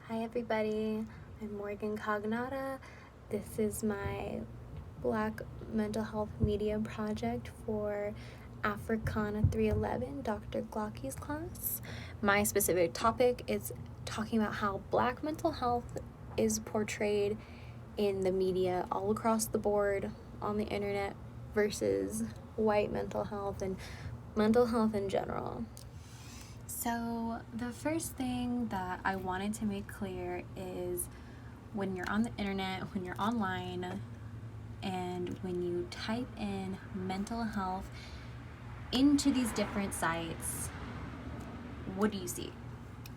Hi everybody, I'm Morgan Cognata. This is my Black Mental Health Media project for Africana 311, Dr. Glocky's class. My specific topic is talking about how Black mental health is portrayed in the media all across the board on the internet versus white mental health and mental health in general. So the first thing that I wanted to make clear is when you're on the internet, when you're online, and when you type in mental health into these different sites, what do you see?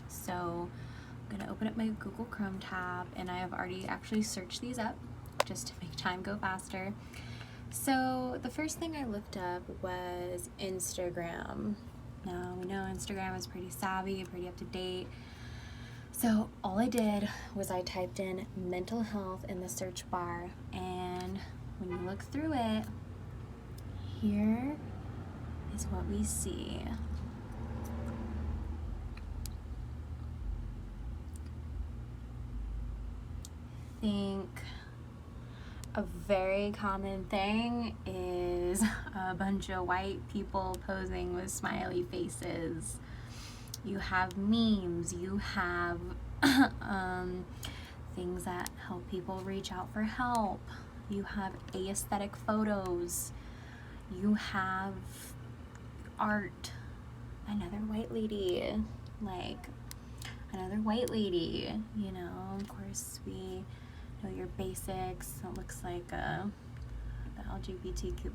So I'm going to open up my Google Chrome tab, and I have already actually searched these up just to make time go faster. So the first thing I looked up was Instagram. Now, we know Instagram is pretty savvy, pretty up to date. So all I did was I typed in mental health in the search bar, and when you look through it, here is what we see. I think a very common thing is a bunch of white people posing with smiley faces. You have memes, you have things that help people reach out for help. You have aesthetic photos. You have art. Another white lady, of course we know your basics. It looks like the LGBTQ+,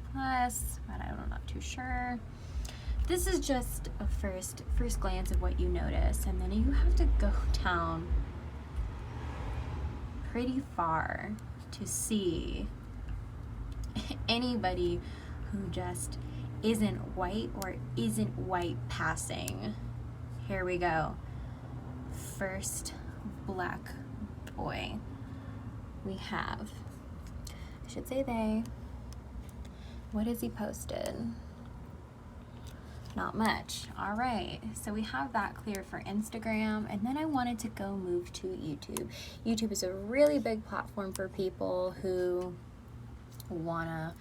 but I'm not too sure. This is just a first glance of what you notice, and then you have to go down pretty far to see anybody who just isn't white or isn't white passing. Here we go. First Black boy we have. I should say they. What has he posted? Not much. All right, so we have that clear for Instagram, and then I wanted to go move to YouTube. YouTube is a really big platform for people who want to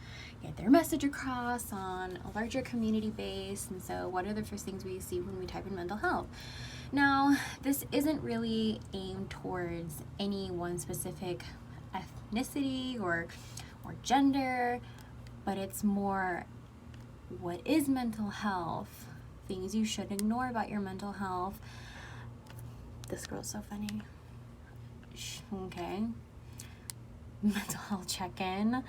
get their message across on a larger community base. And so what are the first things we see when we type in mental health? Now, this isn't really aimed towards any one specific ethnicity or gender, but it's more, what is mental health? Things you should ignore about your mental health. This girl's so funny. Okay. Mental health check-in.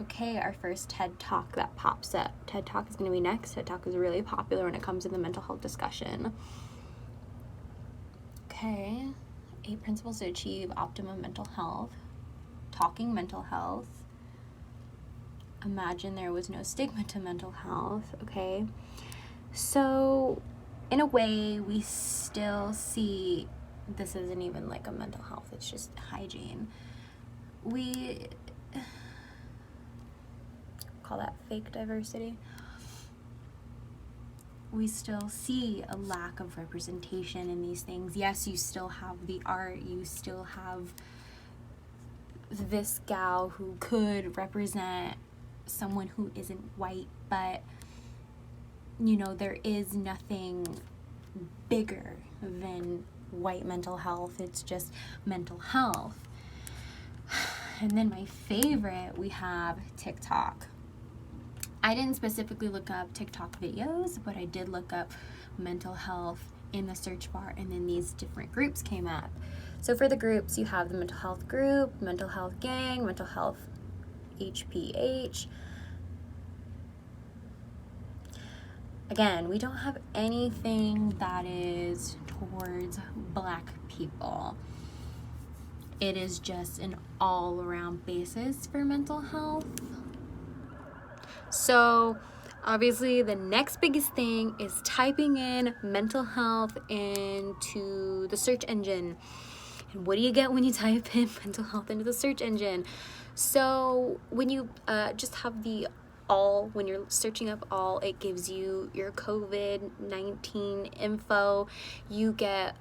Okay, our first TED Talk that pops up. TED Talk is going to be next. TED Talk is really popular when it comes to the mental health discussion. Okay, 8 principles to achieve optimum mental health. Talking mental health. Imagine there was no stigma to mental health. Okay, so in a way we still see this isn't even like a mental health, it's just hygiene. We call that fake diversity. We still see a lack of representation in these things. Yes, you still have the art, you still have this gal who could represent someone who isn't white, but there is nothing bigger than white mental health. It's just mental health. And then my favorite, we have TikTok. I didn't specifically look up TikTok videos, but I did look up mental health in the search bar, and then these different groups came up. So for the groups, you have the mental health group, mental health gang, mental health HPH. Again, we don't have anything that is towards Black people. It is just an all-around basis for mental health. So obviously the next biggest thing is typing in mental health into the search engine. And what do you get when you type in mental health into the search engine? So when you just have the all, when you're searching up all, it gives you your COVID-19 info. You get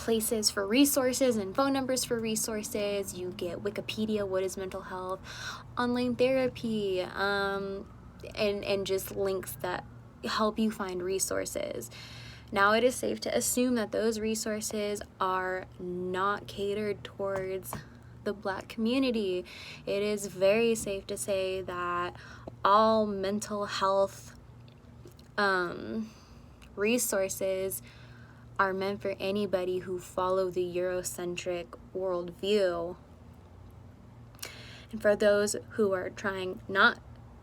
places for resources and phone numbers for resources. You get Wikipedia, what is mental health, online therapy, and just links that help you find resources. Now it is safe to assume that those resources are not catered towards the Black community. It is very safe to say that all mental health resources are meant for anybody who follow the Eurocentric worldview. And for those who are trying not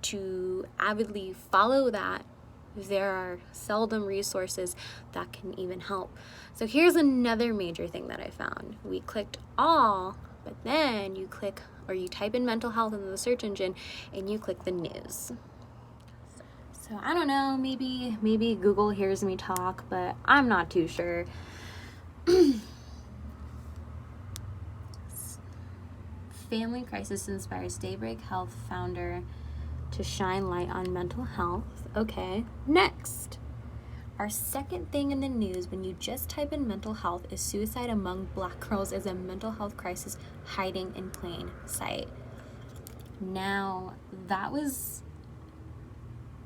to avidly follow that, there are seldom resources that can even help. So here's another major thing that I found. We clicked all, but then you click, or you type in mental health into the search engine and you click the news. So I don't know, maybe Google hears me talk, but I'm not too sure. Family crisis inspires Daybreak Health founder to shine light on mental health. Okay, next. Our second thing in the news when you just type in mental health is suicide among Black girls is a mental health crisis hiding in plain sight. Now, that was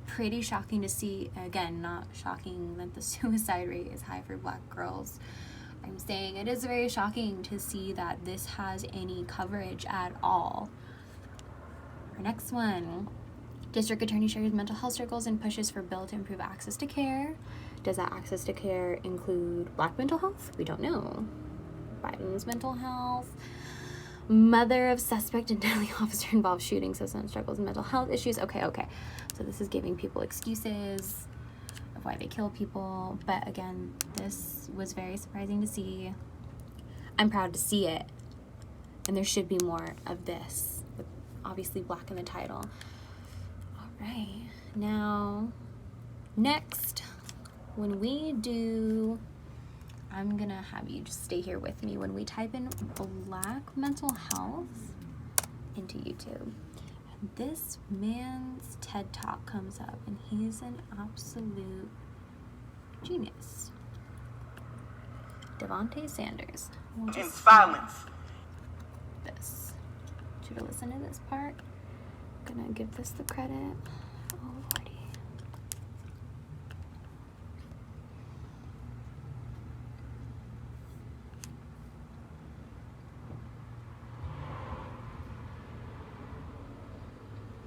pretty shocking to see. Again, not shocking that the suicide rate is high for Black girls. I'm saying it is very shocking to see that this has any coverage at all. Our next one. District Attorney shares mental health struggles and pushes for bill to improve access to care. Does that access to care include Black mental health? We don't know. Biden's mental health. Mother of suspect and deadly officer involved shooting says son struggles with mental health issues. Okay. So this is giving people excuses of why they kill people. But again, this was very surprising to see. I'm proud to see it. And there should be more of this, with obviously Black in the title. Right, now, next, when we do, I'm gonna have you just stay here with me. When we type in Black mental health into YouTube, and this man's TED Talk comes up, and he's an absolute genius. Devontae Sanders. In silence. This. Should I listen to this part? Gonna give this the credit. Oh lordy.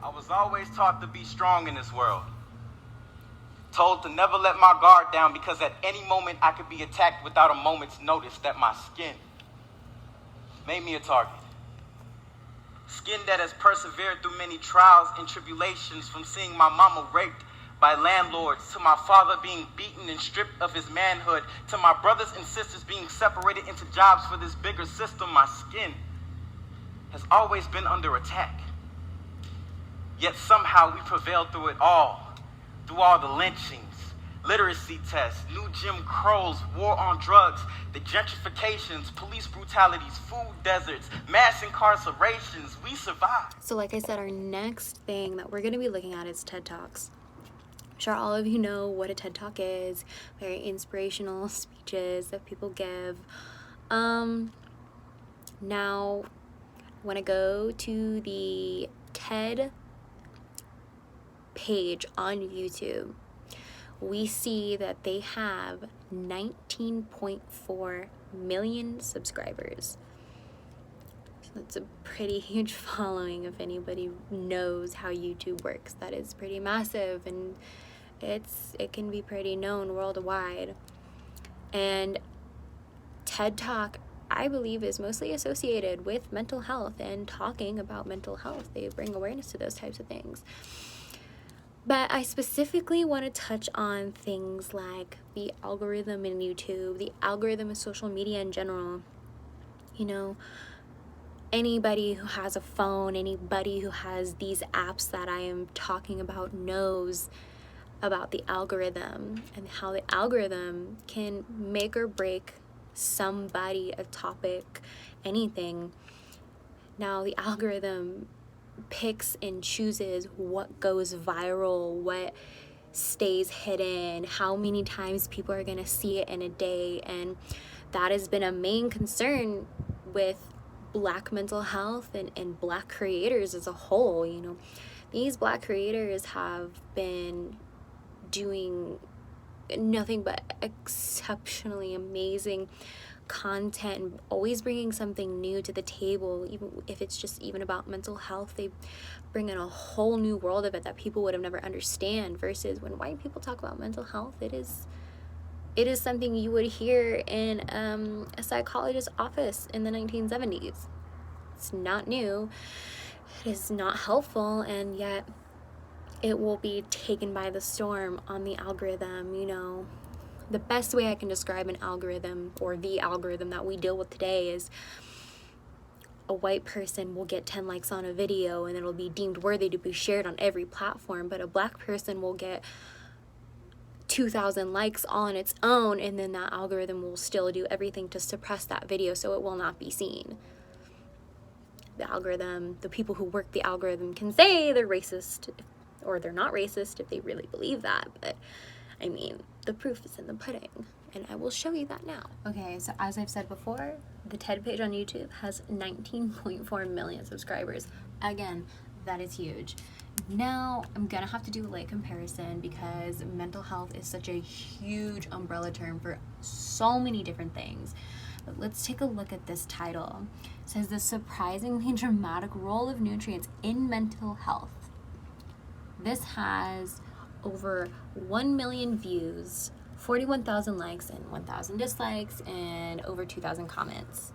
I was always taught to be strong in this world. Told to never let my guard down because at any moment I could be attacked without a moment's notice. That my skin made me a target. Skin that has persevered through many trials and tribulations, from seeing my mama raped by landlords, to my father being beaten and stripped of his manhood, to my brothers and sisters being separated into jobs for this bigger system. My skin has always been under attack. Yet somehow we prevailed through it all, through all the lynchings, literacy tests, new Jim Crows, war on drugs, the gentrifications, police brutalities, food deserts, mass incarcerations. We survived. So like I said, our next thing that we're going to be looking at is TED Talks. I'm sure all of you know what a TED Talk is. Very inspirational speeches that people give. Now, when I go to the TED page on YouTube, we see that they have 19.4 million subscribers. So that's a pretty huge following. If anybody knows how YouTube works, that is pretty massive, and it can be pretty known worldwide. And TED Talk, I believe, is mostly associated with mental health and talking about mental health. They bring awareness to those types of things. But I specifically want to touch on things like the algorithm in YouTube, the algorithm of social media in general. You know, anybody who has a phone, anybody who has these apps that I am talking about knows about the algorithm and how the algorithm can make or break somebody, a topic, anything. Now, the algorithm picks and chooses what goes viral, what stays hidden, how many times people are going to see it in a day. And that has been a main concern with Black mental health and Black creators as a whole. You know, these Black creators have been doing nothing but exceptionally amazing content and always bringing something new to the table. Even if it's just even about mental health, they bring in a whole new world of it that people would have never understand, versus when white people talk about mental health, it is something you would hear in a psychologist's office in the 1970s. It's not new, it is not helpful, and yet it will be taken by the storm on the algorithm. You know, the best way I can describe an algorithm, or the algorithm that we deal with today, is a white person will get 10 likes on a video and it'll be deemed worthy to be shared on every platform, but a Black person will get 2,000 likes all on its own, and then that algorithm will still do everything to suppress that video so it will not be seen. The algorithm, the people who work the algorithm can say they're racist, or they're not racist if they really believe that, but I mean, the proof is in the pudding, and I will show you that now. Okay, so as I've said before, the TED page on YouTube has 19.4 million subscribers. Again, that is huge. Now, I'm gonna have to do a light comparison because mental health is such a huge umbrella term for so many different things. But let's take a look at this title. It says, the surprisingly dramatic role of nutrients in mental health. This has over 1 million views, 41,000 likes and 1,000 dislikes, and over 2,000 comments.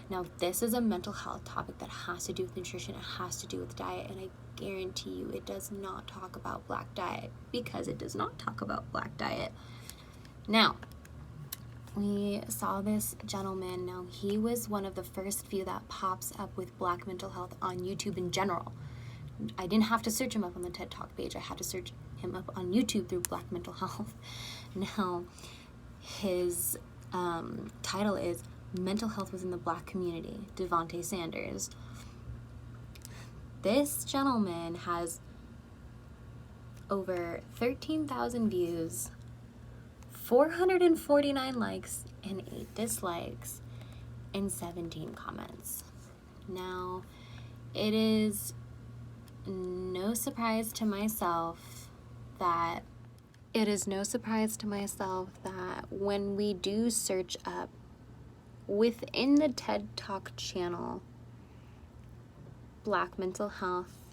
Now, this is a mental health topic that has to do with nutrition, it has to do with diet, and I guarantee you it does not talk about Black diet, because it does not talk about Black diet. Now, we saw this gentleman. Now, he was one of the first few that pops up with Black mental health on YouTube in general. I didn't have to search him up on the TED Talk page. I had to search him up on YouTube through Black mental health. Now, his title is Mental Health Within the Black Community, Devontae Sanders. This gentleman has over 13,000 views, 449 likes and 8 dislikes, and 17 comments. Now, it is no surprise to myself that when we do search up within the TED Talk channel Black mental health,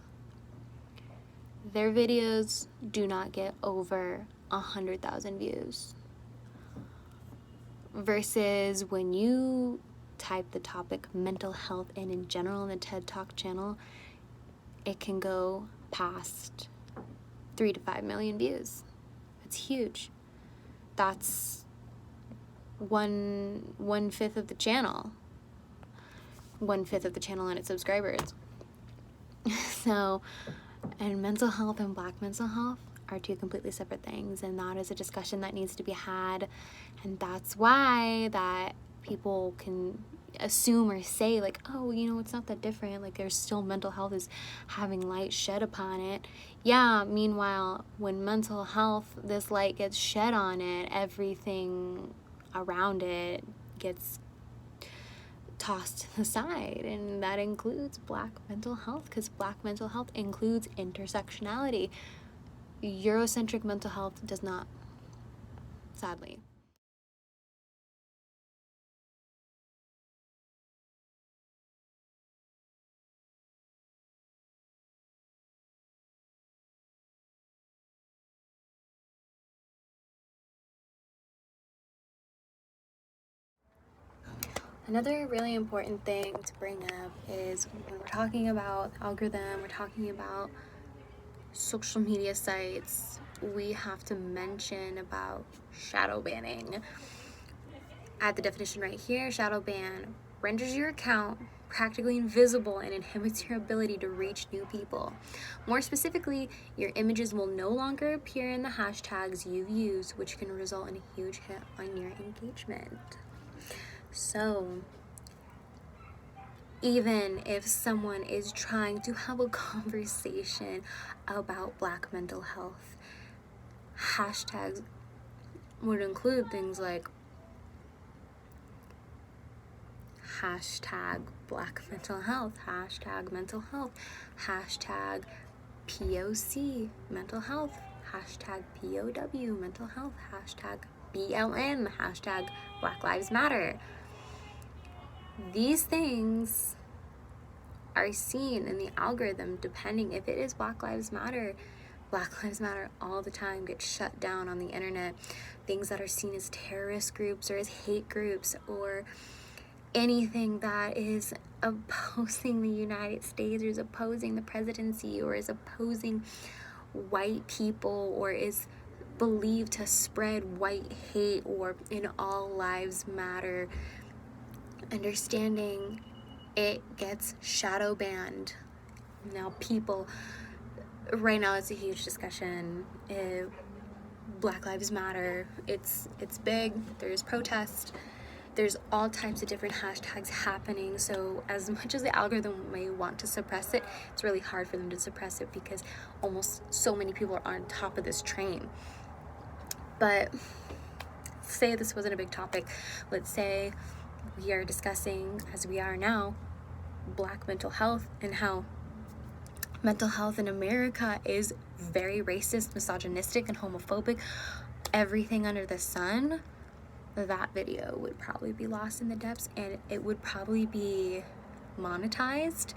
their videos do not get over 100,000 views. Versus when you type the topic mental health in general in the TED Talk channel, it can go past 3 to 5 million views. It's huge. That's one fifth of the channel. 1/5 of the channel and its subscribers. So, and mental health and Black mental health are two completely separate things, and that is a discussion that needs to be had, and that's why that people can assume or say like, oh, you know, it's not that different, like there's still mental health is having light shed upon it. Yeah, meanwhile, when mental health, this light gets shed on it, everything around it gets tossed to the side, and that includes Black mental health, because Black mental health includes intersectionality. Eurocentric mental health does not, sadly. Another really important thing to bring up is when we're talking about algorithm, we're talking about social media sites, we have to mention about shadow banning. Add the definition right here. Shadow ban renders your account practically invisible and inhibits your ability to reach new people. More specifically, your images will no longer appear in the hashtags you've used, which can result in a huge hit on your engagement. So, even if someone is trying to have a conversation about Black mental health, hashtags would include things like hashtag Black mental health, hashtag mental health, hashtag POC mental health, hashtag POW mental health, hashtag BLM, hashtag Black Lives Matter. These things are seen in the algorithm depending if it is Black Lives Matter. Black Lives Matter all the time get shut down on the internet. Things that are seen as terrorist groups or as hate groups or anything that is opposing the United States or is opposing the presidency or is opposing white people or is believed to spread white hate or in all lives matter understanding, it gets shadow banned. Now people, right now it's a huge discussion. Black Lives Matter, it's big, there's protest, there's all types of different hashtags happening. So as much as the algorithm may want to suppress it, it's really hard for them to suppress it because almost so many people are on top of this train. But say this wasn't a big topic. Let's say we are discussing, as we are now, Black mental health and how mental health in America is very racist, misogynistic, and homophobic. Everything under the sun. That video would probably be lost in the depths, and it would probably be demonetized.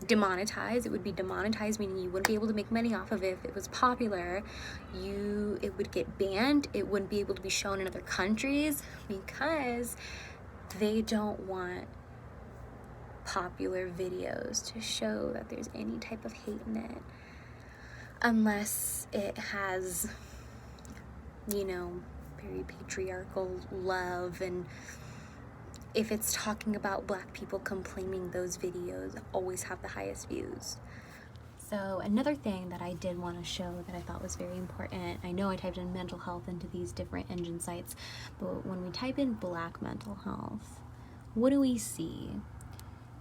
It would be demonetized, meaning you wouldn't be able to make money off of it if it was popular. It would get banned. It wouldn't be able to be shown in other countries because they don't want popular videos to show that there's any type of hate in it, unless it has, very patriarchal love, and if it's talking about Black people complaining, those videos always have the highest views. So another thing that I did want to show that I thought was very important, I know I typed in mental health into these different engine sites, but when we type in Black mental health, what do we see?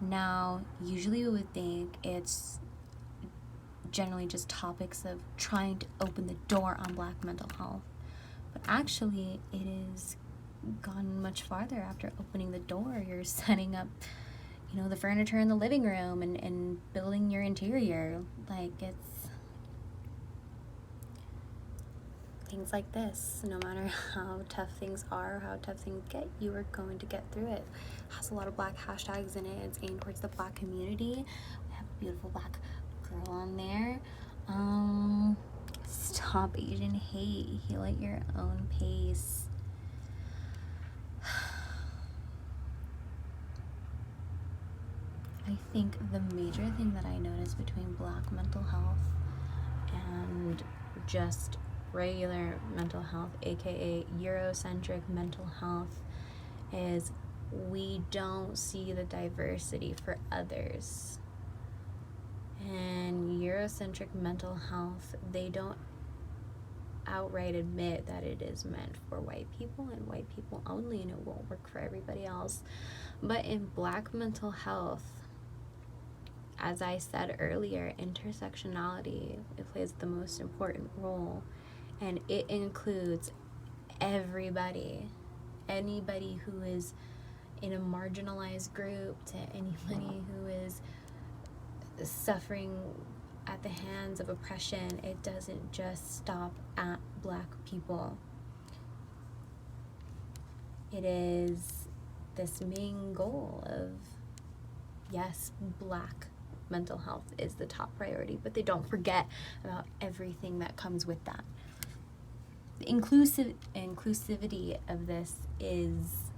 Now, usually we would think it's generally just topics of trying to open the door on Black mental health. But actually, it has gone much farther. After opening the door, you're setting up, the furniture in the living room and building your interior. Like, it's things like this. No matter how tough things are, how tough things get, you are going to get through it. It has a lot of Black hashtags in it. It's aimed towards the Black community. We have a beautiful Black girl on there. Stop Asian hate. Heal at your own pace. I think the major thing that I noticed between Black mental health and just regular mental health, aka Eurocentric mental health, is we don't see the diversity for others. And Eurocentric mental health, they don't outright admit that it is meant for white people and white people only, and it won't work for everybody else. But in Black mental health, as I said earlier, intersectionality, it plays the most important role, and it includes everybody, anybody who is in a marginalized group to anybody who is suffering at the hands of oppression. It doesn't just stop at Black people. It is this main goal of, yes, Black mental health is the top priority, but they don't forget about everything that comes with that. The inclusivity of this is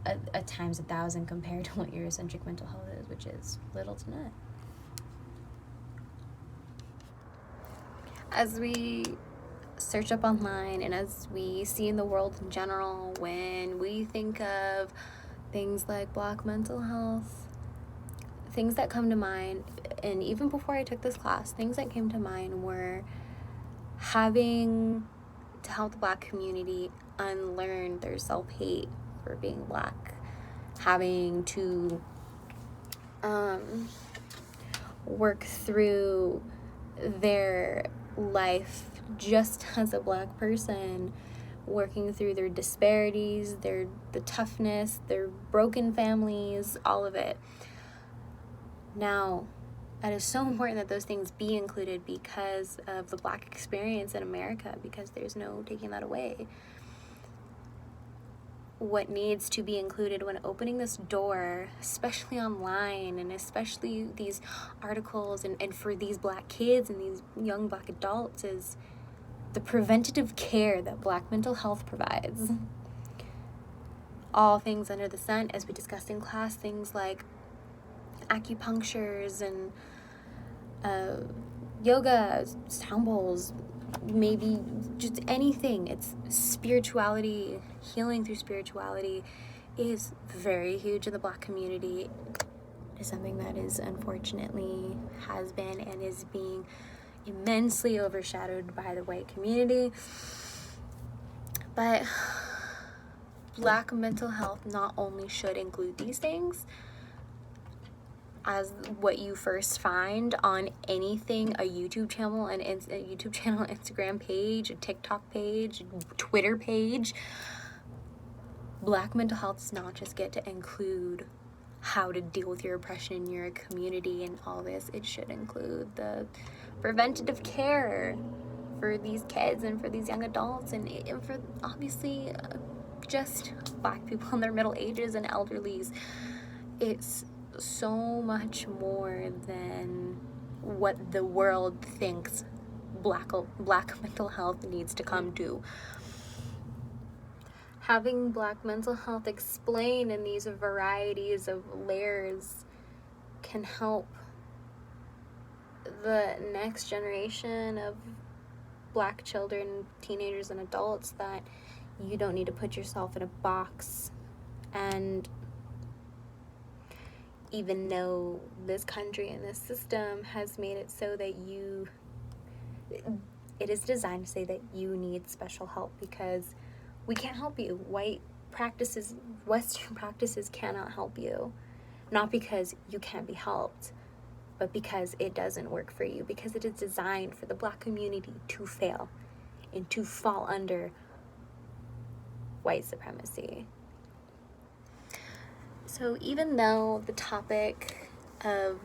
a times 1,000 compared to what Eurocentric mental health is, which is little to none. As we search up online and as we see in the world in general, when we think of things like Black mental health, things that come to mind, and even before I took this class, things that came to mind were having to help the Black community unlearn their self-hate for being Black, having to work through their life just as a Black person working through their disparities, the toughness, their broken families, all of it. Now, it is so important that those things be included because of the Black experience in America, because there's no taking that away. What needs to be included when opening this door, especially online, and especially these articles and for these Black kids and these young Black adults, is the preventative care that Black mental health provides. All things under the sun, as we discussed in class, things like acupunctures and yoga, sound bowls, maybe just anything. It's spirituality, healing through spirituality is very huge in the Black community. It is something that is unfortunately has been and is being immensely overshadowed by the white community. But Black mental health not only should include these things as what you first find on anything, a YouTube channel, Instagram page, a TikTok page, Twitter page. Black mental health does not just get to include how to deal with your oppression in your community and all this. It should include the preventative care for these kids and for these young adults and for obviously just Black people in their middle ages and elderlies. It's so much more than what the world thinks Black mental health needs to come to. Having Black mental health explained in these varieties of layers can help the next generation of Black children, teenagers, and adults that you don't need to put yourself in a box. And even though this country and this system has made it so that it is designed to say that you need special help because we can't help you. Western practices cannot help you. Not because you can't be helped, but because it doesn't work for you, because it is designed for the Black community to fail and to fall under white supremacy. So even though the topic of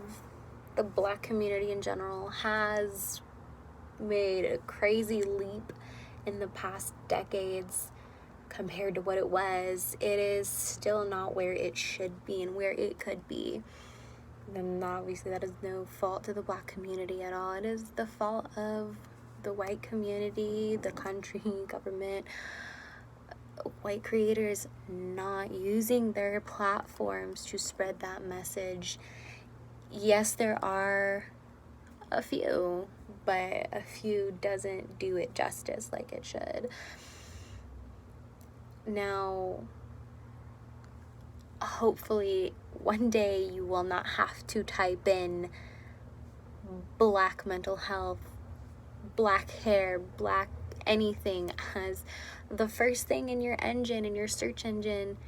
the Black community in general has made a crazy leap in the past decades compared to what it was, it is still not where it should be and where it could be. And obviously that is no fault to the Black community at all. It is the fault of the white community, the country, government, white creators not using their platforms to spread that message. Yes, there are a few, but a few doesn't do it justice like it should. Now, hopefully one day you will not have to type in Black mental health, Black hair, Black anything as the first thing in your engine, in your search engine,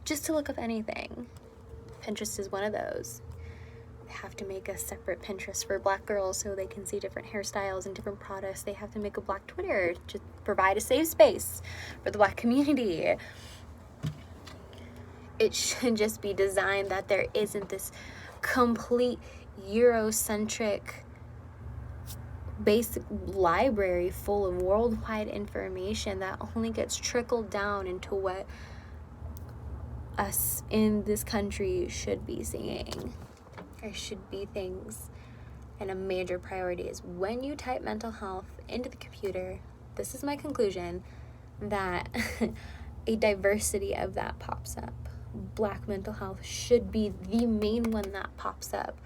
just to look up anything. Pinterest is one of those. They have to make a separate Pinterest for Black girls so they can see different hairstyles and different products. They have to make a Black Twitter to provide a safe space for the Black community. It should just be designed that there isn't this complete Eurocentric basic library full of worldwide information that only gets trickled down into what us in this country should be seeing. There should be things, and a major priority is when you type mental health into the computer, this is my conclusion, that a diversity of that pops up. Black mental health should be the main one that pops up,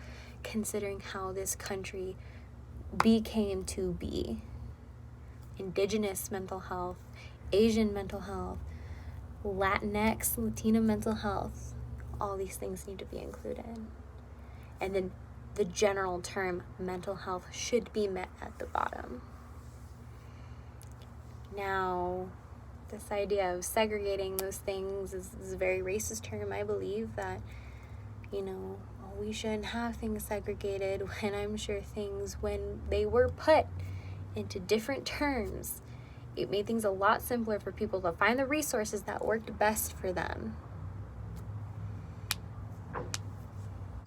considering how this country became to be. Indigenous mental health, Asian mental health, Latinx, Latino mental health, all these things need to be included. And then the general term mental health should be met at the bottom. Now, this idea of segregating those things is a very racist term. I believe that, we shouldn't have things segregated when I'm sure things, when they were put into different terms it made things a lot simpler for people to find the resources that worked best for them.